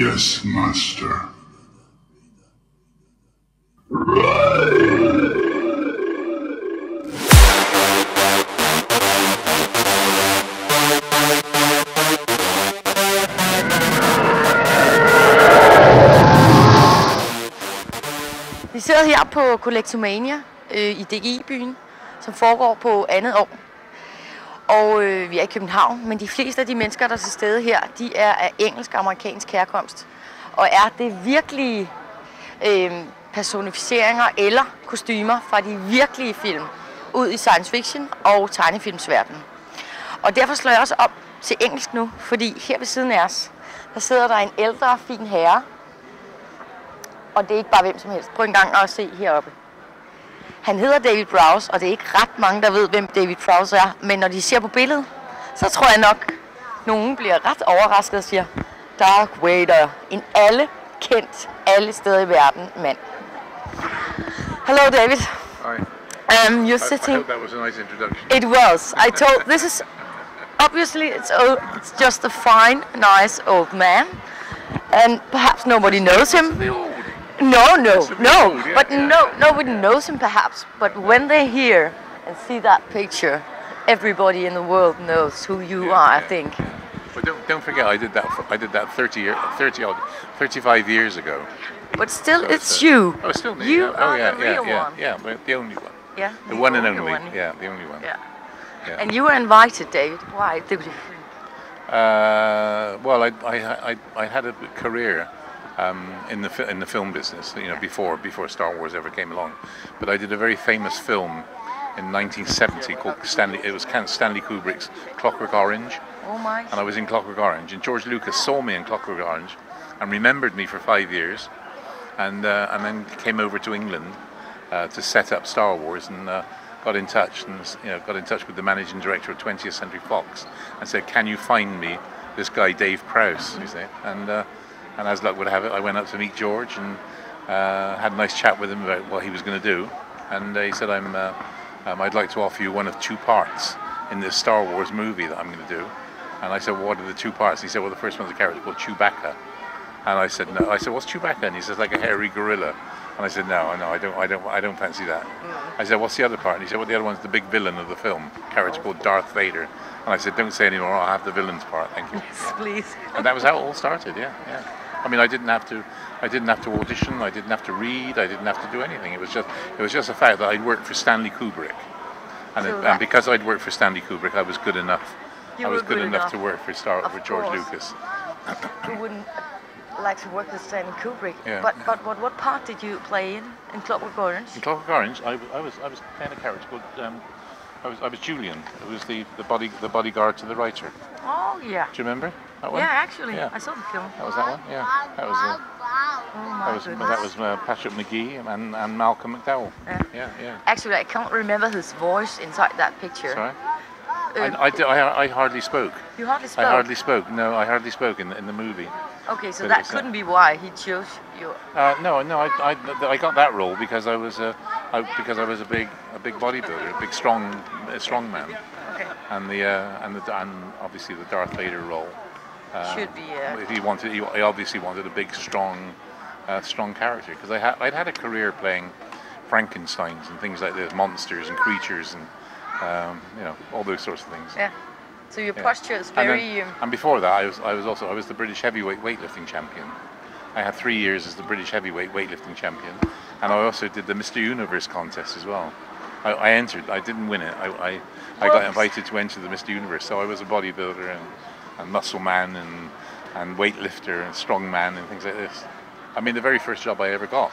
Yes, master. Vi sidder her på Collectormania i DGI-byen, som foregår på andet år. Og vi er i København, men de fleste af de mennesker, der er til stede her, de er af engelsk og amerikansk herkomst. Og er det virkelige personificeringer eller kostymer fra de virkelige film ud i science fiction og tegnefilmsverdenen. Og derfor slår jeg også op til engelsk nu, fordi her ved siden af os, der sidder der en ældre, fin herre. Og det er ikke bare hvem som helst. Prøv en gang at se heroppe. Han hedder David Prowse, og det er ikke ret mange, der ved, hvem David Prowse er. Men når de ser på billedet, så tror jeg nok, nogen bliver ret overrasket og siger, Darth Vader, en kendt alle steder i verden mand. Hello, David. Hi. You're sitting. I hope that was a nice introduction. It was. I told this is obviously it's just a fine, nice old man, and perhaps nobody knows him. No. But nobody knows him perhaps. But when they hear and see that picture, everybody in the world knows who you are. I think. But don't forget, I did that 35 years ago. But still, so it's you. Oh, it's still me. You yeah. are the real one. Yeah, but the only one. Yeah. The one and only. Yeah, the only one. Yeah. And you were invited, David. Why? Well, I had a career in the film business, you know, before Star Wars ever came along. But I did a very famous film in 1970 called Stanley Kubrick's Clockwork Orange. Oh my! And I was in Clockwork Orange, and George Lucas saw me in Clockwork Orange, and remembered me for 5 years, and then came over to England to set up Star Wars, and got in touch with the managing director of 20th Century Fox, and said, "Can you find me this guy Dave Prowse?" You see, and as luck would have it, I went up to meet George and had a nice chat with him about what he was going to do, and he said, "I'd like to offer you one of two parts in this Star Wars movie that I'm going to do." And I said, "Well, what are the two parts?" He said, "Well, the first one's a character called Chewbacca." And I said, "No." I said, "What's Chewbacca?" And he says, "Like a hairy gorilla." And I said, "No, I don't fancy that." I said, "What's the other part?" And he said, "Well, the other one's the big villain of the film, a character called Darth Vader." And I said, "Don't say any more. I'll have the villain's part, thank you." Yes, please. And that was how it all started. Yeah. I mean, I didn't have to audition. I didn't have to read. I didn't have to do anything. It was just the fact that I'd worked for Stanley Kubrick, and because I'd worked for Stanley Kubrick, I was good enough. I was good enough to work for George Lucas. Who wouldn't like to work with Stanley Kubrick? Yeah. But what part did you play in Clockwork Orange? In Clockwork Orange, I was playing a character called I was Julian. It was the bodyguard to the writer. Oh yeah. Do you remember that one? Yeah, actually, yeah. I saw the film. That was that one. Yeah, that was Patrick McGee and Malcolm McDowell. Yeah. Actually, I can't remember his voice inside that picture. Sorry. I hardly spoke. You hardly spoke? I hardly spoke. No, I hardly spoke in the movie. Okay, so that couldn't be why he chose you. No. I got that role because I was a big bodybuilder, a big strong man. Okay. And obviously the Darth Vader role. Should be. He obviously wanted a big, strong character, because I'd had a career playing Frankensteins and things like this, monsters and creatures and all those sorts of things. Yeah. So your posture is very. And before that, I was the British heavyweight weightlifting champion. I had 3 years as the British heavyweight weightlifting champion, and I also did the Mr. Universe contest as well. I entered. I didn't win it. I got invited to enter the Mr. Universe, so I was a bodybuilder and muscle man and weightlifter and strong man and things like this. I mean, the very first job I ever got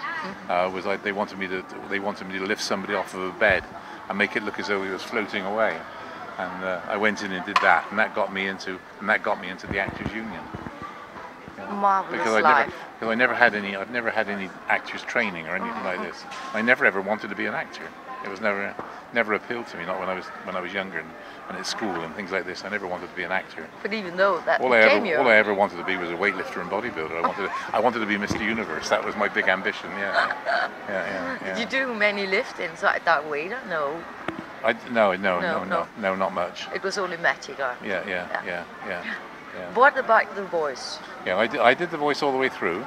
was like they wanted me to lift somebody off of a bed and make it look as though he was floating away, and I went in and did that, and that got me into the Actors Union. Marvelous because I've never had any actors training or anything like this. I never ever wanted to be an actor. It was never appealed to me. Not when I was younger and at school and things like this. I never wanted to be an actor. But even though that all I ever wanted to be was a weightlifter and bodybuilder. I wanted to be Mr. Universe. That was my big ambition. Yeah. Did you do many lifts inside Darth Vader? No. No, not much. It was only magic. Yeah. What about the voice? Yeah, I did the voice all the way through,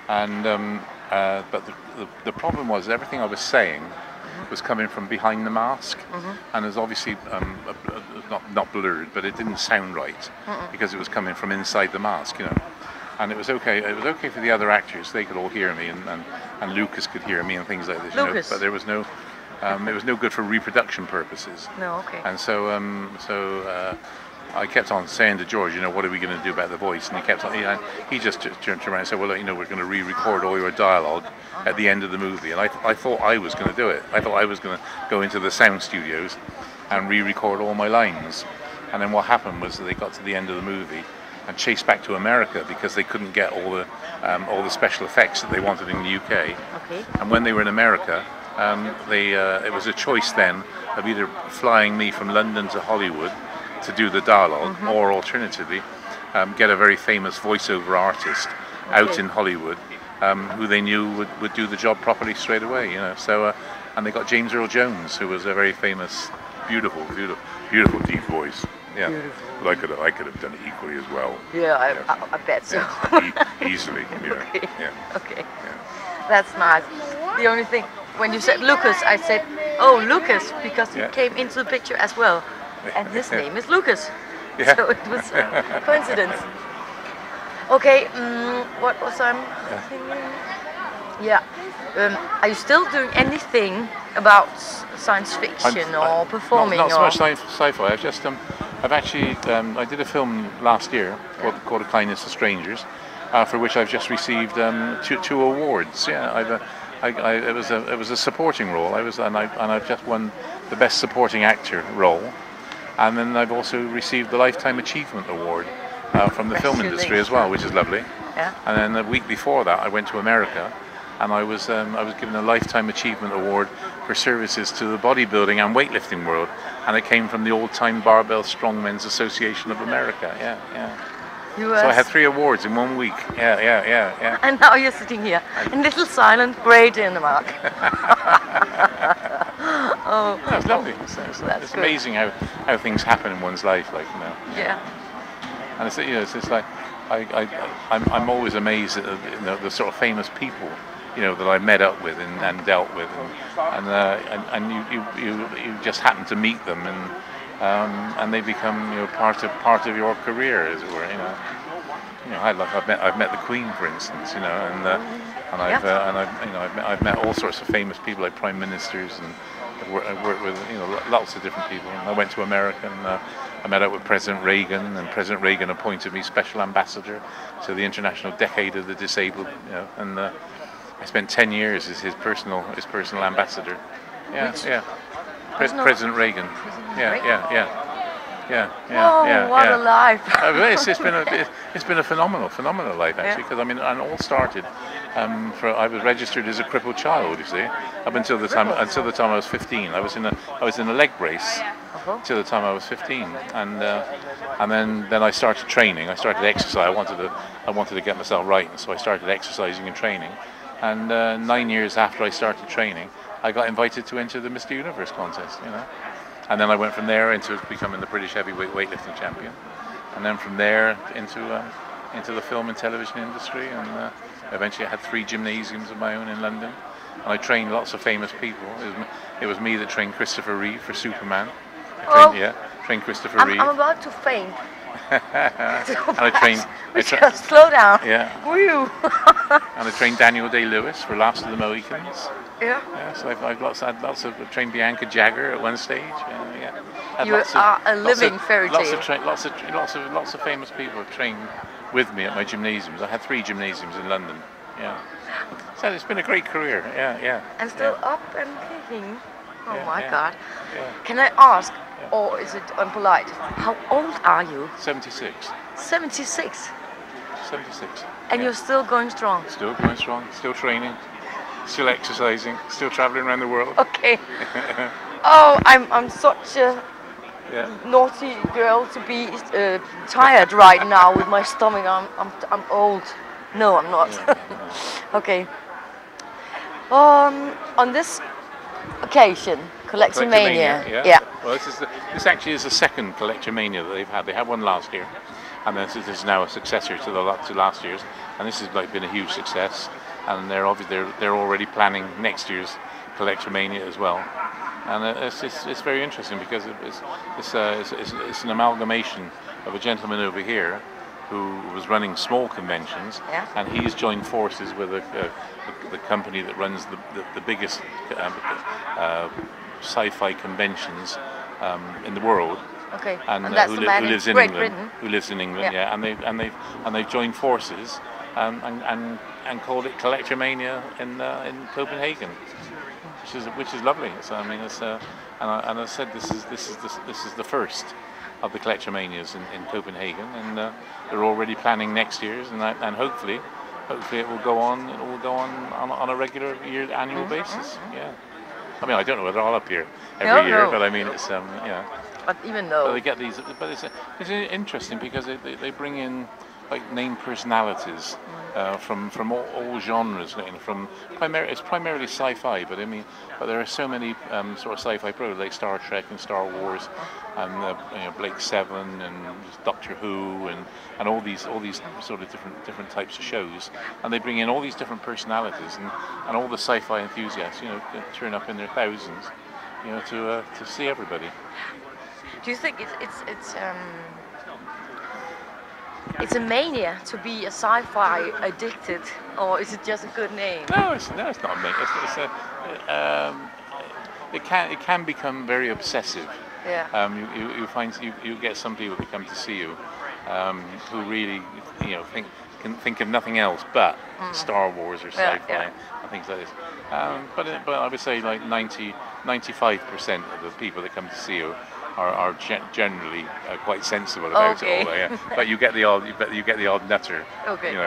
and but the problem was everything I was saying was coming from behind the mask, and it was obviously not blurred, but it didn't sound right because it was coming from inside the mask, you know. And it was okay. It was okay for the other actors; they could all hear me, and Lucas could hear me and things like this. Lucas. You know? But there was no, it was no good for reproduction purposes. No, okay. And so I kept on saying to George, you know, what are we going to do about the voice? And he kept on, he just turned around and said, well, you know, we're going to re-record all your dialogue at the end of the movie. And I thought I was going to do it. I thought I was going to go into the sound studios and re-record all my lines. And then what happened was that they got to the end of the movie and chased back to America because they couldn't get all the special effects that they wanted in the UK. Okay. And when they were in America, it was a choice then of either flying me from London to Hollywood to do the dialogue, or alternatively get a very famous voiceover artist out in Hollywood who they knew would do the job properly straight away, you know. So and they got James Earl Jones, who was a very famous, beautiful deep voice. Yeah, beautiful. But I could have done it equally as well. Yeah, I bet so. Yeah, easily. Yeah. Okay. Yeah. Okay. Yeah. That's nice. The only thing, when you said Lucas, I said, oh, Lucas, because he came into the picture as well. And his name is Lucas. Yeah. So it was a coincidence. Okay, what was I thinking? Yeah. Are you still doing anything about science fiction or performing? Not so much sci-fi. I've actually I did a film last year called A Kindness to Strangers, for which I've just received two awards. Yeah, it was a supporting role. I've just won the best supporting actor role. And then I've also received the Lifetime Achievement Award from the film industry as well, which is lovely. Yeah. And then the week before that, I went to America, and I was given a Lifetime Achievement Award for services to the bodybuilding and weightlifting world, and it came from the Old Time Barbell Strongmen's Association of America. Yeah. So I had 3 awards in 1 week. Yeah. And now you're sitting here in little silent grey Denmark. Oh, that's lovely. It's amazing how things happen in one's life, like, you know. Yeah. And it's like I'm always amazed at the sort of famous people, you know, that I met up with and dealt with, and you just happen to meet them, and they become, you know, part of your career, as it were, you know. You know, I've met the Queen, for instance, you know, and I've met all sorts of famous people, like prime ministers, and I've worked with, you know, lots of different people. And I went to America, and I met up with President Reagan, and President Reagan appointed me special ambassador to the International Decade of the Disabled, you know, and I spent 10 years as his personal ambassador. Yeah. President Reagan. Yeah. What a life! It's been a phenomenal life, actually, because I mean, it all started. I was registered as a crippled child, you see, up until the time I was 15. I was in a leg brace till the time I was 15, and then I started training. I started exercise. I wanted to get myself right, and so I started exercising and training. And 9 years after I started training, I got invited to enter the Mr. Universe contest, you know. And then I went from there into becoming the British heavyweight weightlifting champion, and then from there into the film and television industry, and eventually I had 3 gymnasiums of my own in London, and I trained lots of famous people. It was me that trained Christopher Reeve for Superman. Trained Christopher Reeve. I'm about to faint. And I trained. Slow down. Yeah. Woo. And I trained Daniel Day-Lewis for Last of the Mohicans. Yeah. So I've had trained Bianca Jagger at one stage. You are a living fairy tale. Lots of famous people have trained with me at my gymnasiums. I had 3 gymnasiums in London. Yeah. So it's been a great career. Yeah. And still up and kicking. Oh my God. Yeah. Can I ask, or is it unpolite, how old are you? 76. 76. 76. And you're still going strong. Still going strong. Still training. Still exercising. Still traveling around the world. Okay. Oh, I'm such a naughty girl to be tired right now with my stomach. I'm old. No, I'm not. Okay. On this occasion, Collectormania. Yeah. Well, this actually is the second Collectormania that they've had. They had one last year, and this is now a successor to last year's, and this has like been a huge success. And they're already planning next year's Collectormania as well, and it's very interesting because it's an amalgamation of a gentleman over here who was running small conventions, and he's joined forces with the company that runs the biggest sci-fi conventions in the world. Okay, and that's who the man lives in in Great England. Britain. Who lives in England? Yeah, and they've joined forces and called it Collectormania in Copenhagen, which is lovely. So I mean, and I said this is the first of the Collectormanias in Copenhagen, and they're already planning next year's, and hopefully it will go on. It will go on a regular annual basis. Yeah. I mean, I don't know whether I'll appear every year, but I mean, it's yeah. But even though, but they get these, but it's interesting because they bring in like name personalities from all genres. It's primarily sci-fi, but I mean, there are so many sort of sci-fi programs like Star Trek and Star Wars, and Blake Seven and Doctor Who and all these sort of different types of shows, and they bring in all these different personalities and all the sci-fi enthusiasts, turn up in their thousands, to see everybody. do you think it's a mania to be a sci-fi addicted, or is it just a good name? No, it's not a mania. It can become very obsessive. Yeah. You find you get some people that come to see you who really can think of nothing else but Star Wars or sci-fi and things like this. But I would say like 95% of the people that come to see you are generally quite sensible about it all. Yeah. But you get the odd nutter. Okay. You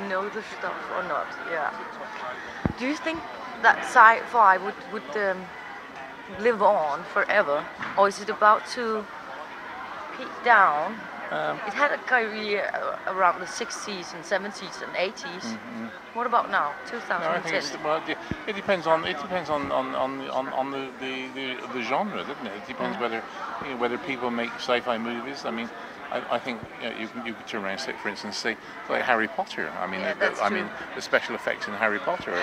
know the stuff or not? Yeah. Do you think that sci-fi would live on forever, or is it about to peak down? It had a career around the 60s and 70s and 80s. Mm-hmm. What about now, 2010? No, I think it depends on the genre, doesn't it? It depends whether people make sci-fi movies. I mean, I think you could turn around and say, for instance, like Harry Potter. I mean, the special effects in Harry Potter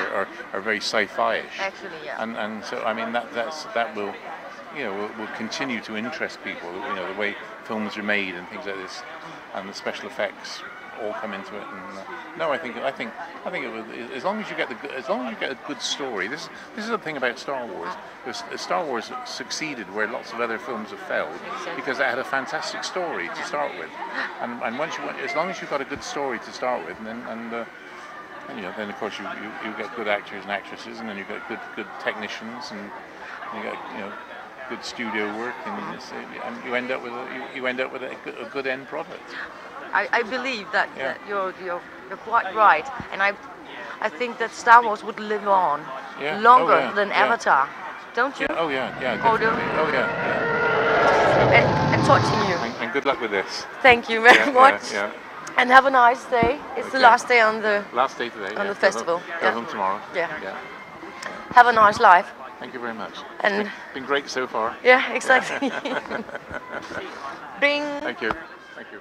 are very sci-fi-ish. Actually, yeah. And so I mean that will will continue to interest people. The way films are made and things like this, and the special effects all come into it. And no, I think it will. As long as you get a good story. This is the thing about Star Wars. Star Wars succeeded where lots of other films have failed because it had a fantastic story to start with, and as long as you've got a good story to start with, and then of course you get good actors and actresses, and then you get good technicians, and you get good studio work, and you end up with a good end product. I believe that you're quite right, and I think that Star Wars would live on longer than Avatar, don't you? Yeah. Oh yeah, definitely. Oh yeah. And touching you. And good luck with this. Thank you very much. Yeah. And have a nice day. It's the last day on the today on the festival. Go home tomorrow. Yeah. Have a nice life. Thank you very much. And it's been great so far. Yeah, exactly. Bing. Thank you. Thank you.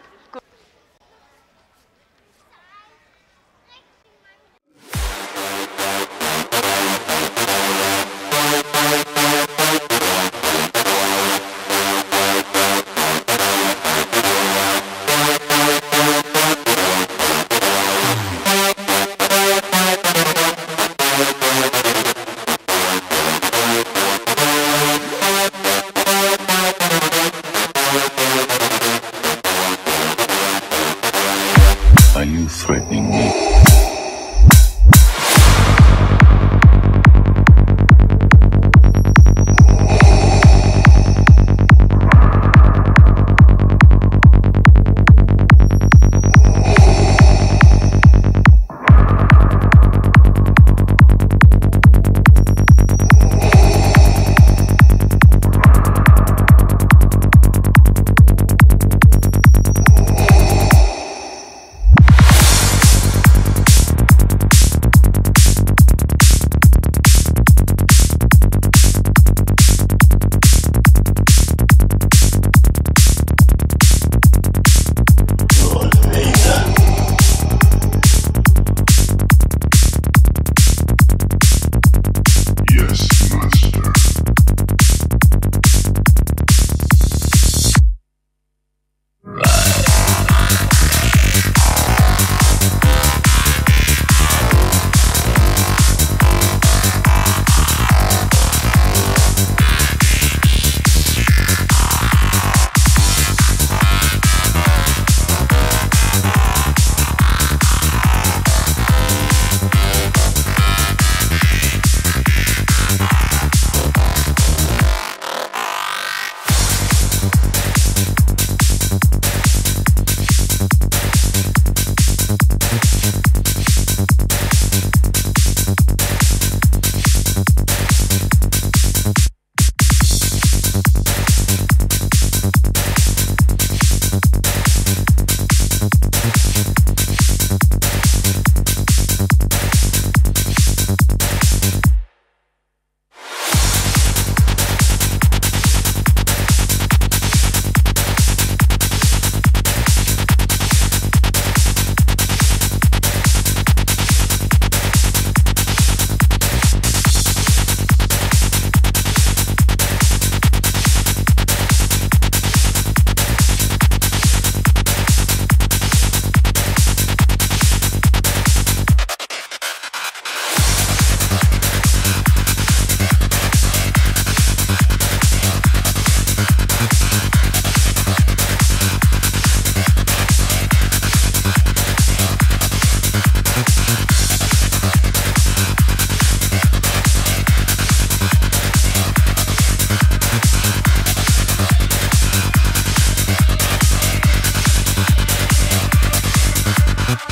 Are you threatening me? Dark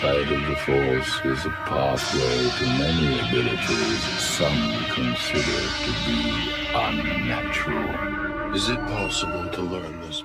side of the Force is a pathway to many abilities some consider to be unnatural. Is it possible to learn this